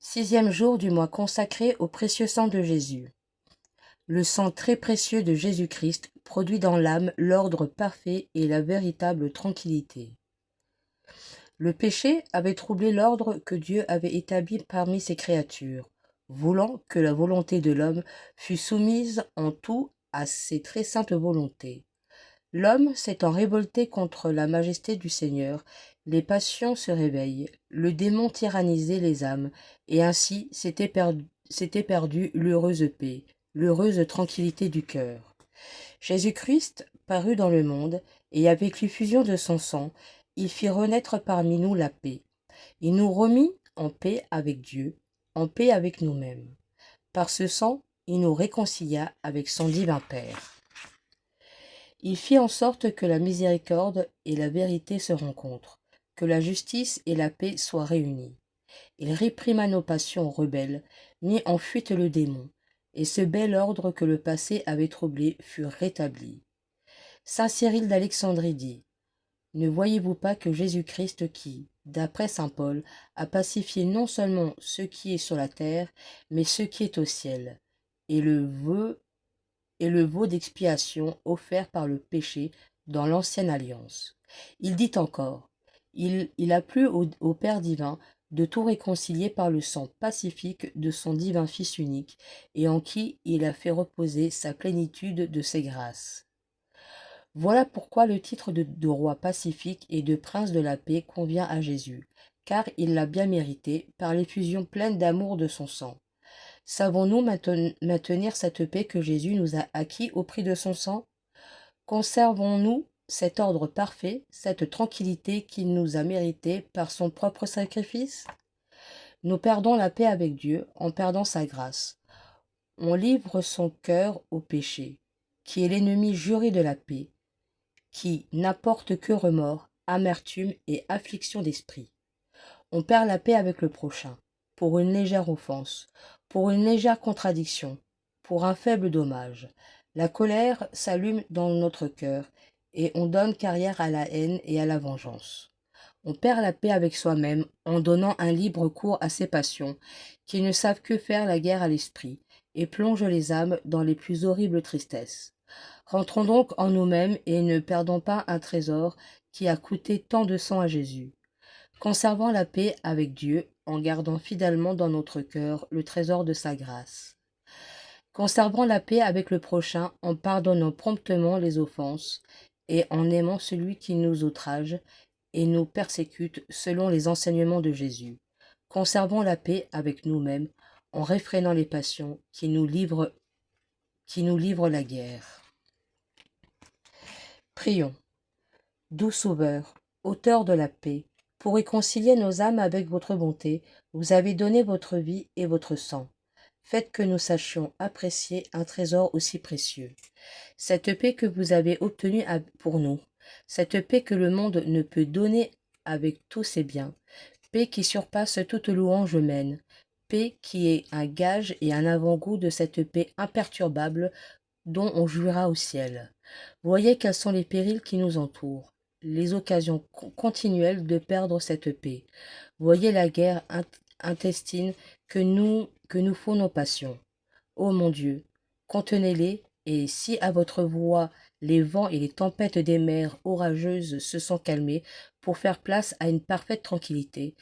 Sixième jour du mois consacré au précieux sang de Jésus. Le sang très précieux de Jésus-Christ produit dans l'âme l'ordre parfait et la véritable tranquillité. Le péché avait troublé l'ordre que Dieu avait établi parmi ses créatures, voulant que la volonté de l'homme fût soumise en tout à ses très saintes volontés. L'homme s'étant révolté contre la majesté du Seigneur, les passions se réveillent, le démon tyrannisait les âmes, et ainsi s'était perdue l'heureuse paix, l'heureuse tranquillité du cœur. Jésus-Christ parut dans le monde, et avec l'effusion de son sang, il fit renaître parmi nous la paix. Il nous remit en paix avec Dieu, en paix avec nous-mêmes. Par ce sang, il nous réconcilia avec son divin Père. Il fit en sorte que la miséricorde et la vérité se rencontrent, que la justice et la paix soient réunies. Il réprima nos passions rebelles, mit en fuite le démon, et ce bel ordre que le passé avait troublé fut rétabli. Saint Cyril d'Alexandrie dit : ne voyez-vous pas que Jésus-Christ qui, d'après saint Paul, a pacifié non seulement ce qui est sur la terre, mais ce qui est au ciel, et le veau d'expiation offert par le péché dans l'ancienne alliance. Il dit encore : il a plu au Père divin de tout réconcilier par le sang pacifique de son divin Fils unique, et en qui il a fait reposer sa plénitude de ses grâces. Voilà pourquoi le titre de roi pacifique et de prince de la paix convient à Jésus, car il l'a bien mérité par l'effusion pleine d'amour de son sang. Savons-nous maintenir cette paix que Jésus nous a acquis au prix de son sang ? Conservons-nous cet ordre parfait, cette tranquillité qu'il nous a méritée par son propre sacrifice ? Nous perdons la paix avec Dieu en perdant sa grâce. On livre son cœur au péché, qui est l'ennemi juré de la paix, qui n'apporte que remords, amertume et affliction d'esprit. On perd la paix avec le prochain, pour une légère offense, pour une légère contradiction, pour un faible dommage. La colère s'allume dans notre cœur, et on donne carrière à la haine et à la vengeance. On perd la paix avec soi-même en donnant un libre cours à ses passions, qui ne savent que faire la guerre à l'esprit, et plongent les âmes dans les plus horribles tristesses. Rentrons donc en nous-mêmes et ne perdons pas un trésor qui a coûté tant de sang à Jésus. Conservons la paix avec Dieu en gardant fidèlement dans notre cœur le trésor de sa grâce. Conservons la paix avec le prochain en pardonnant promptement les offenses et en aimant celui qui nous outrage et nous persécute selon les enseignements de Jésus. Conservons la paix avec nous-mêmes en réfrénant les passions qui nous livrent la guerre. Prions. Doux Sauveur, auteur de la paix, pour réconcilier nos âmes avec votre bonté, vous avez donné votre vie et votre sang. Faites que nous sachions apprécier un trésor aussi précieux. Cette paix que vous avez obtenue pour nous, cette paix que le monde ne peut donner avec tous ses biens, paix qui surpasse toute louange humaine, paix qui est un gage et un avant-goût de cette paix imperturbable dont on jouira au ciel. Voyez quels sont les périls qui nous entourent, les occasions continuelles de perdre cette paix. Voyez la guerre intestine que nous font nos passions. Ô mon Dieu, contenez-les, et si à votre voix les vents et les tempêtes des mers orageuses se sont calmés pour faire place à une parfaite tranquillité,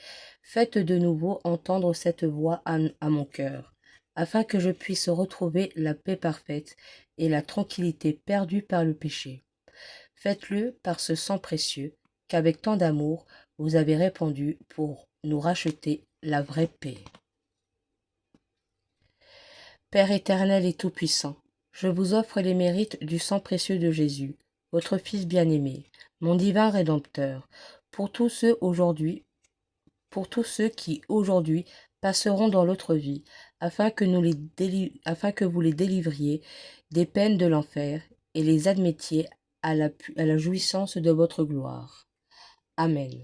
faites de nouveau entendre cette voix à mon cœur, afin que je puisse retrouver la paix parfaite et la tranquillité perdue par le péché. Faites-le par ce sang précieux qu'avec tant d'amour vous avez répandu pour nous racheter la vraie paix. Père éternel et tout-puissant, je vous offre les mérites du sang précieux de Jésus, votre Fils bien-aimé, mon divin Rédempteur, pour tous ceux qui aujourd'hui passeront dans l'autre vie, afin que vous les délivriez des peines de l'enfer et les admettiez à la jouissance de votre gloire. Amen.